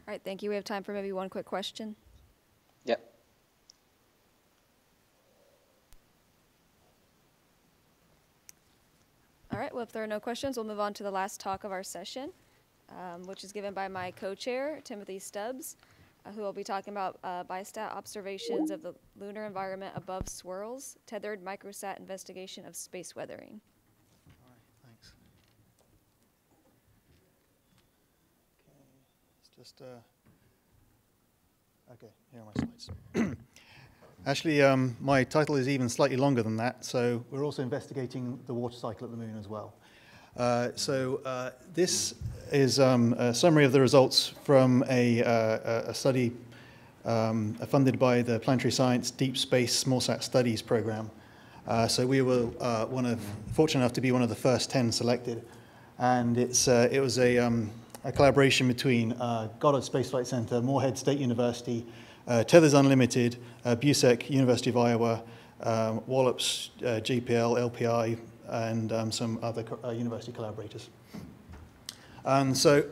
All right, thank you. We have time for maybe one quick question. Yep. All right, well, if there are no questions, we'll move on to the last talk of our session, which is given by my co-chair, Timothy Stubbs, who will be talking about biostat observations of the lunar environment above Swirls, Tethered Microsat investigation of space weathering. All right, thanks. Okay, it's just, okay, here are my slides. Actually, my title is even slightly longer than that, so we're also investigating the water cycle at the moon as well. This is a summary of the results from a study funded by the Planetary Science Deep Space Smallsat Studies program. So we were fortunate enough to be one of the first 10 selected, and it was a collaboration between Goddard Space Flight Center, Moorhead State University, Tethers Unlimited, BUSEC, University of Iowa, Wallops, GPL, LPI, and some other university collaborators. So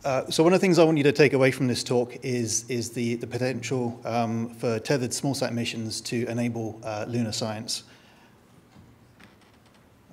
one of the things I want you to take away from this talk is the potential for tethered smallsat missions to enable lunar science.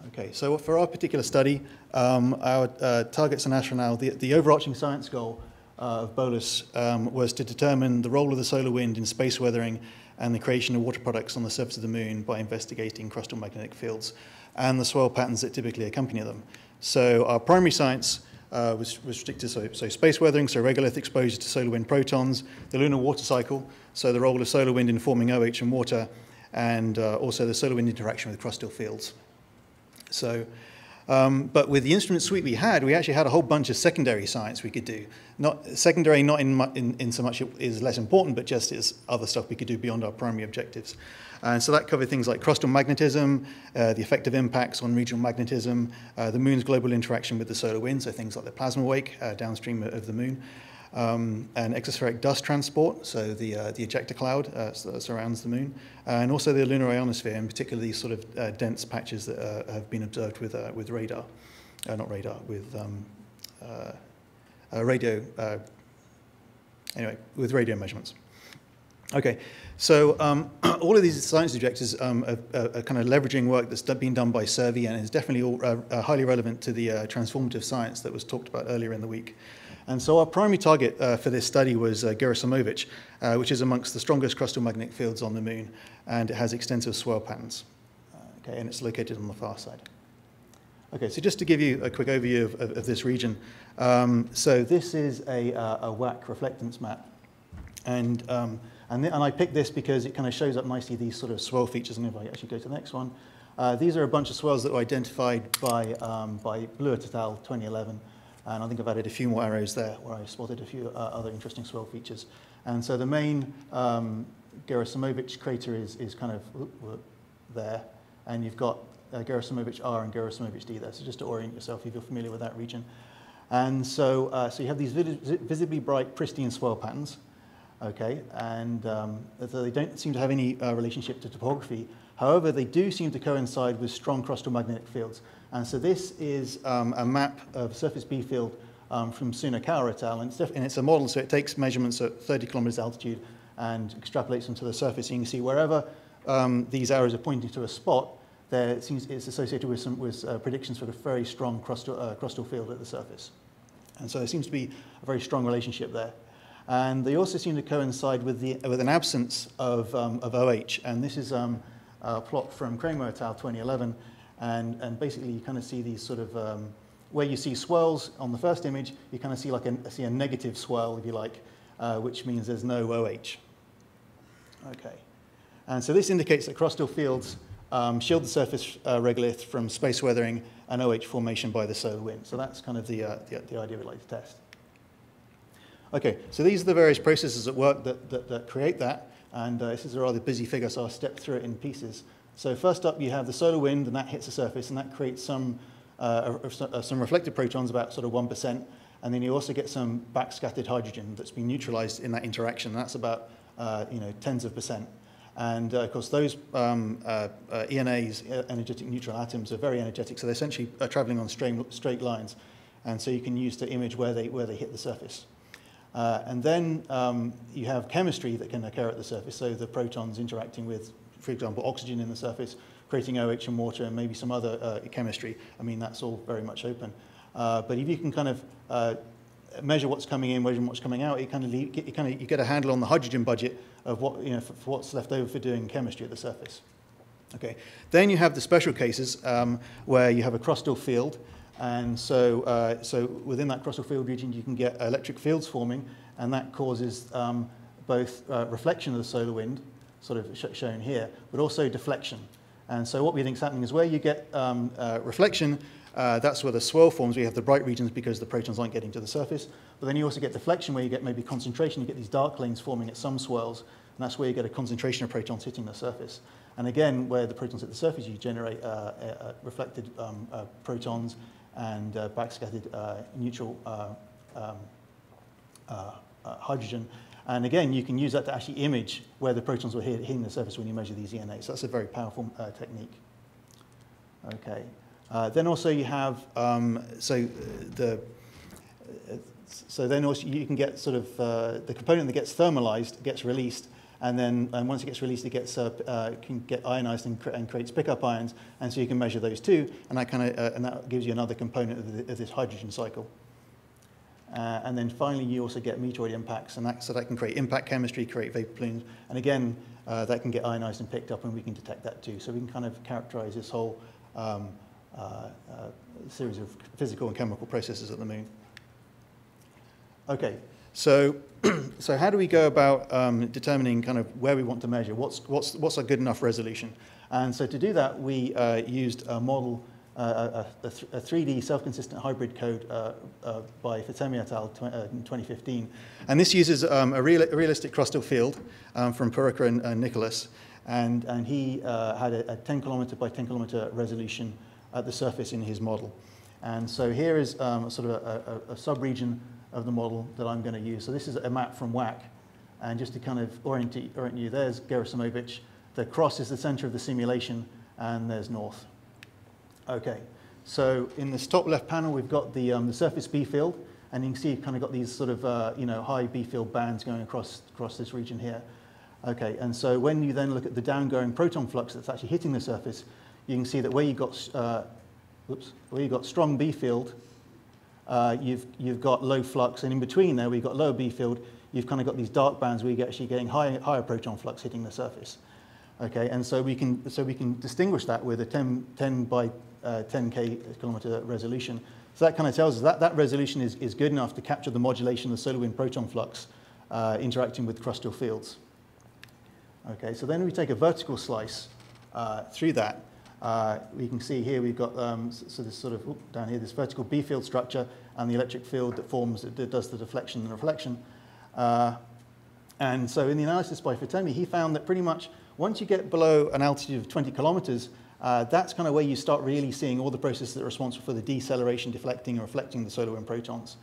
Okay, so for our particular study, our targets and rationale, the overarching science goal of BOLAS was to determine the role of the solar wind in space weathering and the creation of water products on the surface of the moon by investigating crustal magnetic fields and the swirl patterns that typically accompany them. So our primary science was restricted so space weathering, so regolith exposure to solar wind protons, the lunar water cycle, so the role of solar wind in forming OH and water, and also the solar wind interaction with crustal fields. So, but with the instrument suite we actually had a whole bunch of secondary science we could do. Not secondary, not in so much it is less important, but just as other stuff we could do beyond our primary objectives. And so that covered things like crustal magnetism, the effect of impacts on regional magnetism, the moon's global interaction with the solar wind, so things like the plasma wake downstream of the moon, and exospheric dust transport, so the ejecta cloud that surrounds the moon, and also the lunar ionosphere, in particular these sort of dense patches that have been observed with radar, not radar, with radio, anyway, with radio measurements. Okay, so all of these science objectives are kind of leveraging work that's been done by Survey and is definitely all, highly relevant to the transformative science that was talked about earlier in the week. And so our primary target for this study was Gerasimovich, which is amongst the strongest crustal magnetic fields on the moon, and it has extensive swirl patterns. Okay, and it's located on the far side. Okay, so just to give you a quick overview of this region. So this is a WAC reflectance map. And I picked this because it kind of shows up nicely these sort of swirl features. And if I actually go to the next one, these are a bunch of swirls that were identified by Lunar et al. 2011. And I think I've added a few more arrows there where I spotted a few other interesting swirl features. And so the main Gerasimovich crater is kind of there. And you've got Gerasimovich R and Gerasimovich D there. So just to orient yourself if you're familiar with that region. And so, so you have these visibly bright, pristine swirl patterns. Okay, and so they don't seem to have any relationship to topography. However, they do seem to coincide with strong crustal magnetic fields. And so this is a map of surface B field from Sunakawa et al. And it's a model, so it takes measurements at 30 kilometers altitude and extrapolates them to the surface. So you can see wherever these arrows are pointing to a spot, it seems it's associated with predictions for a very strong crustal field at the surface. And so there seems to be a very strong relationship there. And they also seem to coincide with an absence of OH. And this is a plot from Kramer et al. 2011. And basically, you kind of see these sort of, where you see swirls on the first image, you kind of see like a negative swirl, if you like, which means there's no OH. Okay. And so this indicates that crustal fields shield the surface regolith from space weathering and OH formation by the solar wind. So that's kind of the idea we'd like to test. Okay, so these are the various processes at work that create that, and this is a rather busy figure, so I'll step through it in pieces. So first up, you have the solar wind, and that hits the surface, and that creates some reflected protons, about sort of 1%, and then you also get some backscattered hydrogen that's been neutralized in that interaction. That's about tens of percent. And of course, those ENAs, energetic neutral atoms, are very energetic, so they're essentially traveling on straight lines, and so you can use to image where they hit the surface. And then you have chemistry that can occur at the surface, so the protons interacting with, for example, oxygen in the surface, creating OH and water, and maybe some other chemistry. I mean, that's all very much open. But if you can kind of measure what's coming in, measure what's coming out, you get a handle on the hydrogen budget of what, for what's left over for doing chemistry at the surface. Okay. Then you have the special cases where you have a crustal field, and so within that crustal field region you can get electric fields forming, and that causes both reflection of the solar wind, sort of shown here, but also deflection. And so what we think is happening is where you get reflection, that's where the swirl forms. We have the bright regions because the protons aren't getting to the surface. But then you also get deflection where you get maybe concentration. You get these dark lanes forming at some swirls, and that's where you get a concentration of protons hitting the surface. And again, where the protons hit the surface, you generate reflected protons and backscattered neutral hydrogen. And again, you can use that to actually image where the protons were hitting the surface when you measure these ENAs. So that's a very powerful technique. Okay. Then also you have, so then also you can get sort of the component that gets thermalized gets released, and then once it gets released, it gets can get ionized and creates pickup ions, and so you can measure those too, and that and that gives you another component of this hydrogen cycle. And then finally, you also get meteoroid impacts, and so that can create impact chemistry, create vapor plumes, and again, that can get ionized and picked up, and we can detect that too. So we can kind of characterize this whole series of physical and chemical processes at the moon. Okay, so so how do we go about determining kind of where we want to measure? What's a good enough resolution? And so to do that, we used a model, a 3D self-consistent hybrid code by Fatemi et al. In 2015. And this uses a realistic crustal field from Puruka and Nicholas. And he had a 10 kilometer by 10 kilometer resolution at the surface in his model. And so here is sort of a sub-region of the model that I'm going to use. So this is a map from WAC. And just to kind of orient you, there's Gerasimovich. The cross is the center of the simulation, and there's north. Okay, so in this top left panel, we've got the surface B field. And you can see you've kind of got these sort of high B field bands going across this region here. Okay, and so when you then look at the downgoing proton flux that's actually hitting the surface, you can see that where you've got strong B field, you've got low flux, and in between there, where you've got lower B field, you've kind of got these dark bands where you're actually getting higher proton flux hitting the surface. Okay, and so we can distinguish that with a 10 by 10 kilometer resolution. So that kind of tells us that resolution is good enough to capture the modulation of the solar wind proton flux interacting with crustal fields. Okay, so then we take a vertical slice through that. We can see here we've got so this sort of down here this vertical B field structure and the electric field that forms that does the deflection and reflection. And so in the analysis by Fatemi, he found that pretty much once you get below an altitude of 20 kilometers, that's kind of where you start really seeing all the processes that are responsible for the deceleration, deflecting, and reflecting the solar wind protons.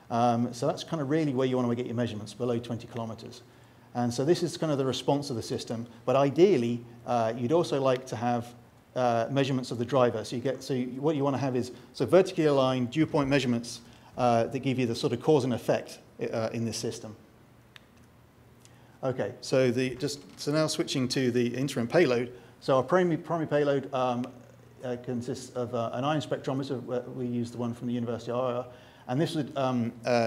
So that's kind of really where you want to get your measurements, below 20 kilometers. And so this is kind of the response of the system. But ideally, you'd also like to have measurements of the driver. So what you want to have is vertically aligned dew point measurements that give you the sort of cause and effect in this system. Okay, so now switching to the interim payload. So our primary payload consists of an ion spectrometer. We use the one from the University of Iowa, and this would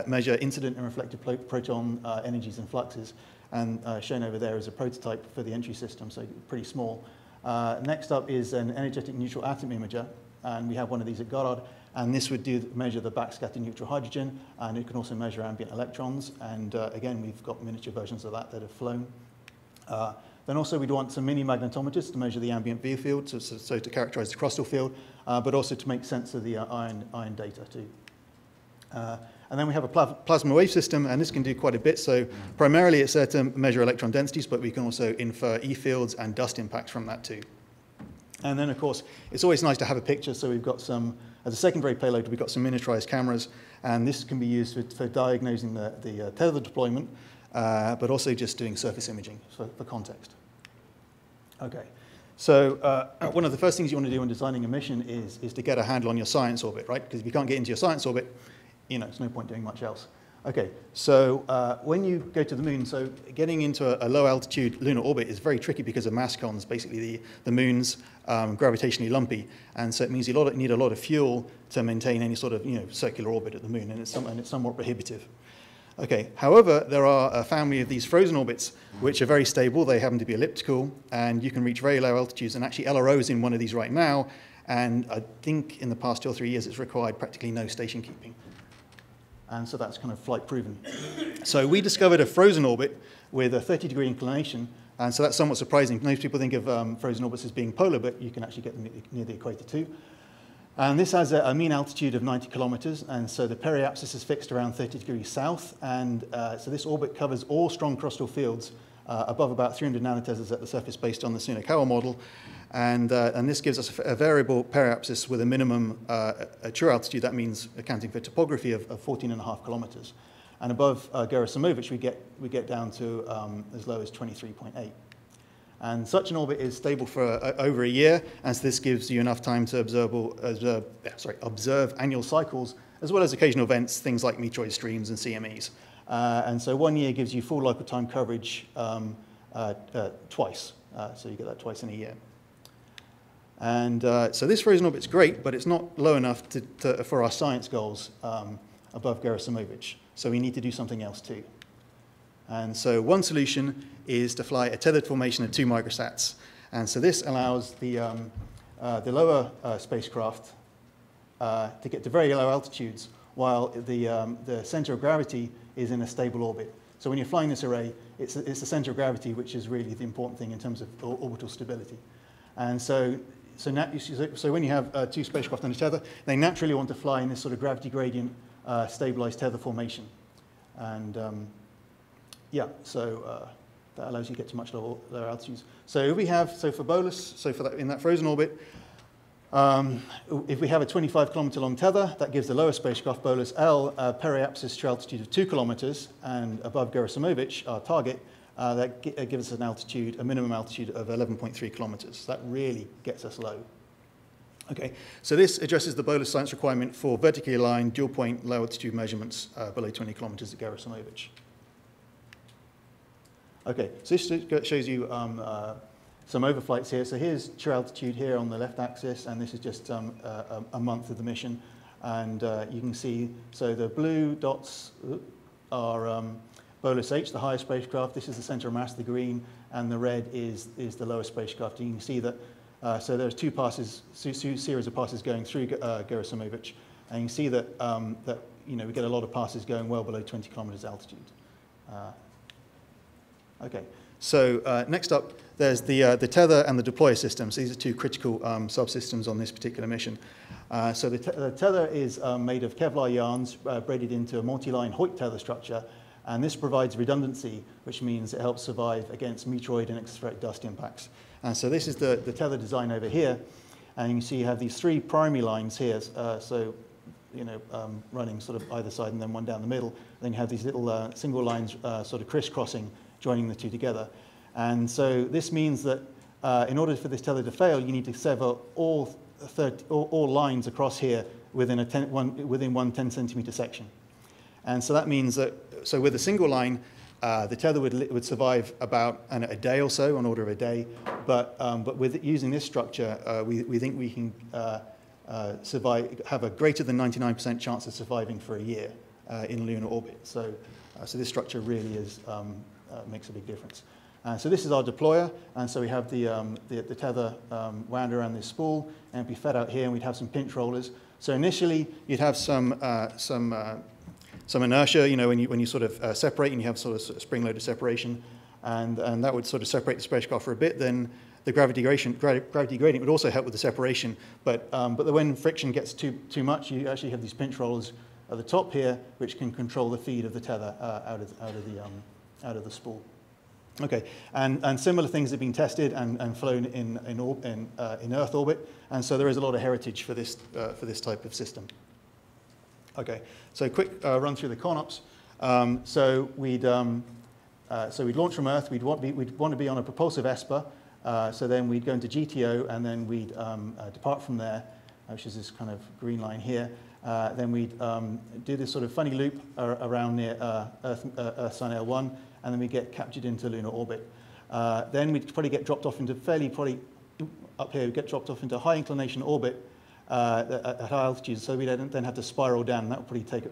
measure incident and reflected proton energies and fluxes. And shown over there is a prototype for the entry system, so pretty small. Next up is an energetic neutral atom imager, and we have one of these at Goddard. And this would measure the backscattered neutral hydrogen, and it can also measure ambient electrons. And again, we've got miniature versions of that have flown. Then also we'd want some mini magnetometers to measure the ambient V field, so to characterize the crustal field, but also to make sense of the ion data too. And then we have a plasma wave system, and this can do quite a bit. So primarily it's there to measure electron densities, but we can also infer E fields and dust impacts from that too. And then, of course, it's always nice to have a picture. So we've got some, as a secondary payload, we've got some miniaturized cameras, and this can be used for diagnosing the Tether deployment, but also just doing surface imaging for context. Okay. So one of the first things you want to do when designing a mission is to get a handle on your science orbit, right? Because if you can't get into your science orbit, there's no point doing much else. Okay, so when you go to the moon, so getting into a low altitude lunar orbit is very tricky because of mass cons. Basically, the moon's gravitationally lumpy, and so it means you need a lot of fuel to maintain any sort of circular orbit at the moon, and it's somewhat prohibitive. Okay, however, there are a family of these frozen orbits which are very stable. They happen to be elliptical, and you can reach very low altitudes, and actually LRO is in one of these right now, and I think in the past 2 or 3 years it's required practically no station keeping. And so that's kind of flight proven. So we discovered a frozen orbit with a 30-degree inclination, and so that's somewhat surprising. Most people think of frozen orbits as being polar, but you can actually get them near the equator too. And this has a mean altitude of 90 kilometers, and so the periapsis is fixed around 30 degrees south, and so this orbit covers all strong crustal fields above about 300 nanoteslas at the surface based on the Sunakawa model, and this gives us a variable periapsis with a minimum a true altitude. That means accounting for topography of 14.5 kilometers, and above Gerasimovich we get down to as low as 23.8. And such an orbit is stable for over a year, and so this gives you enough time to observe annual cycles, as well as occasional events, things like meteoroid streams and CMEs. And so 1 year gives you full local time coverage twice, so you get that twice in a year. And so this frozen orbit's great, but it's not low enough for our science goals above Gerasimovich, so we need to do something else too. And so one solution is to fly a tethered formation of 2 microsats. And so this allows the lower spacecraft to get to very low altitudes, while the center of gravity is in a stable orbit. So when you're flying this array, it's the center of gravity which is really the important thing in terms of orbital stability. And so when you have 2 spacecraft on a tether, they naturally want to fly in this sort of gravity gradient stabilized tether formation. And yeah, so that allows you to get to much lower altitudes. So for BOLAS, in that frozen orbit, if we have a 25-kilometer long tether, that gives the lower spacecraft BOLAS L a periapsis true altitude of 2 kilometers, and above Gerasimovich, our target, that gives us a minimum altitude of 11.3 kilometers. That really gets us low. Okay, so this addresses the BOLAS science requirement for vertically aligned dual-point low altitude measurements below 20 kilometers at Gerasimovich. Okay, so this shows you some overflights here. So here's true altitude here on the left axis, and this is just a month of the mission. And you can see, so the blue dots are BOLAS H, the higher spacecraft. This is the center of mass, the green, and the red is the lower spacecraft. And you can see that, so there's 2 series of passes going through Gerasimovich, and you can see that, we get a lot of passes going well below 20 kilometers altitude. Okay, so next up, there's the tether and the deployer systems. These are 2 critical subsystems on this particular mission. So the tether is made of Kevlar yarns braided into a multi-line Hoyt tether structure, and this provides redundancy, which means it helps survive against meteoroid and exospheric dust impacts. And so this is the tether design over here, and you can see you have these 3 primary lines here, running sort of either side and then one down the middle. Then you have these little single lines sort of crisscrossing, joining the 2 together. And so this means that in order for this tether to fail, you need to sever all lines across here within one 10-centimeter section. And so that means that, so with a single line, the tether would survive about a day or so, on order of a day. But with using this structure, we think we can have a greater than 99% chance of surviving for a year in lunar orbit. So this structure really makes a big difference. So this is our deployer, and so we have the tether wound around this spool, and it'd be fed out here, and we'd have some pinch rollers. So initially, you'd have some inertia, when you sort of separate, and you have sort of spring-loaded separation, and that would sort of separate the spacecraft for a bit. Then the gravity gradient would also help with the separation, but when friction gets too much, you actually have these pinch rollers at the top here, which can control the feed of the tether out of the spool. Okay, and similar things have been tested and flown in Earth orbit, and so there is a lot of heritage for this type of system. Okay, so quick run through the CONOPS. So we'd launch from Earth. We'd want to be on a propulsive ESPA. So then we'd go into GTO, and then we'd depart from there, which is this kind of green line here. Then we'd do this sort of funny loop around near Earth Sun L1, and then we get captured into lunar orbit. Then we'd probably get dropped off into up here, we get dropped off into high inclination orbit at high altitudes, so we then have to spiral down, and that would probably take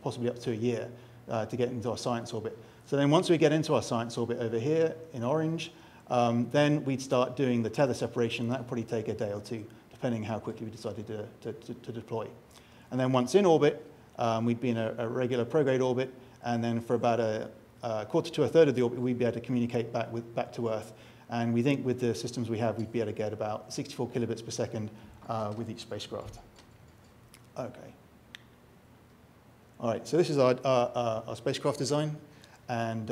possibly up to a year to get into our science orbit. So then once we get into our science orbit over here in orange, then we'd start doing the tether separation. That would probably take a day or two, depending how quickly we decided to deploy. And then once in orbit, we'd be in a regular prograde orbit, and then for about a quarter to a third of the orbit, we'd be able to communicate back to Earth. And we think with the systems we have, we'd be able to get about 64 kilobits per second with each spacecraft. Okay. All right, so this is our spacecraft design. And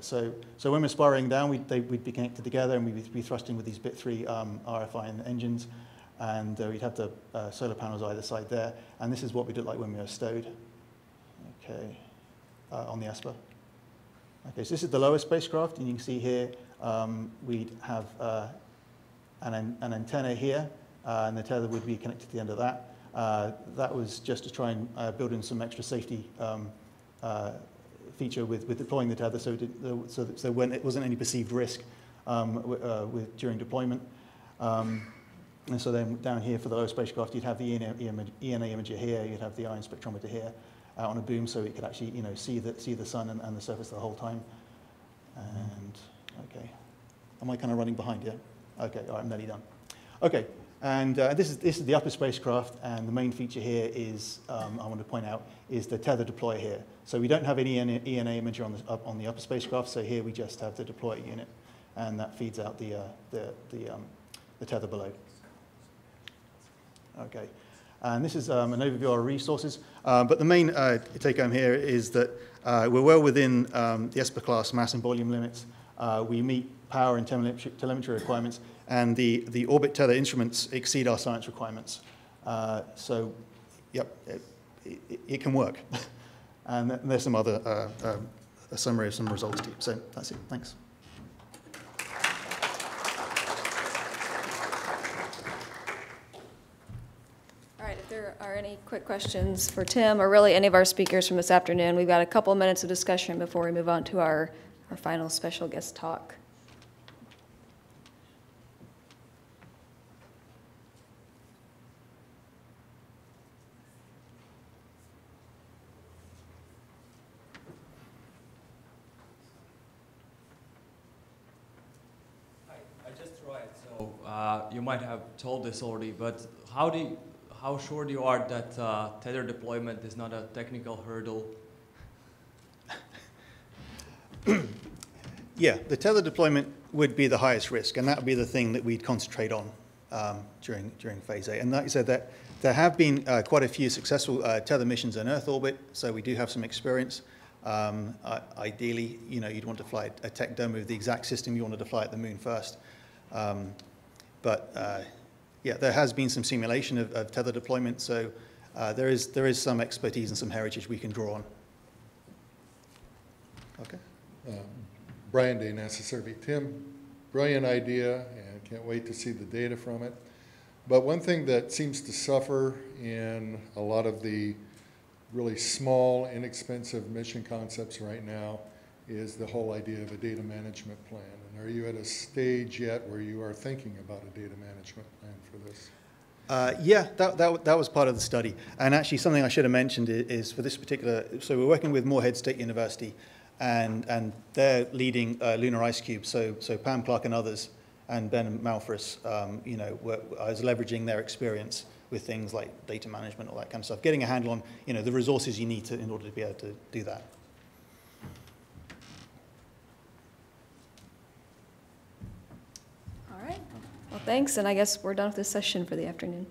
so when we're spiraling down, we'd be connected together, and we'd be thrusting with these bit 3 RFI engines. And we'd have the solar panels either side there. And this is what we'd look like when we were stowed, okay, on the ASPA. Okay, so this is the lower spacecraft, and you can see here we'd have an antenna here, and the tether would be connected to the end of that. That was just to try and build in some extra safety feature with deploying the tether, so it wasn't any perceived risk during deployment. And so then down here for the lower spacecraft, you'd have the ENA imager here, you'd have the ion spectrometer here out on a boom, so it could actually see the sun and the surface the whole time. And okay, am I kind of running behind? Yeah. Okay. All right, I'm nearly done. Okay, and this is the upper spacecraft, and the main feature here is I want to point out is the tether deployer here. So we don't have any ENA imager on the upper spacecraft. So here we just have the deployer unit, and that feeds out the tether below. Okay, and this is an overview of our resources. But the main take home here is that we're well within the ESPA class mass and volume limits. We meet power and telemetry requirements, and the orbit tether instruments exceed our science requirements. So, yep, it can work. And there's some other a summary of some results too. So that's it. Thanks. All right, if there are any quick questions for Tim, or really any of our speakers from this afternoon, we've got a couple of minutes of discussion before we move on to our final special guest talk. You might have told this already, but how sure you are that tether deployment is not a technical hurdle? Yeah, the tether deployment would be the highest risk, and that would be the thing that we'd concentrate on during phase A. And like I said, that there have been quite a few successful tether missions in Earth orbit, so we do have some experience. Ideally, you'd want to fly a tech demo of the exact system you wanted to fly at the moon first. Yeah, there has been some simulation of tether deployment, so there is some expertise and some heritage we can draw on. Okay. Brian Day, NASA Survey. Tim, brilliant idea, and can't wait to see the data from it. But one thing that seems to suffer in a lot of the really small, inexpensive mission concepts right now is the whole idea of a data management plan. And are you at a stage yet where you are thinking about a data management plan for this? Yeah, that was part of the study. And actually something I should have mentioned is for this particular, so we're working with Moorhead State University, and they're leading Lunar Ice Cube. So Pam Clark and others, and Ben Malfris, I was leveraging their experience with things like data management, all that kind of stuff, getting a handle on the resources you need in order to be able to do that. All right. Well, thanks, and I guess we're done with this session for the afternoon.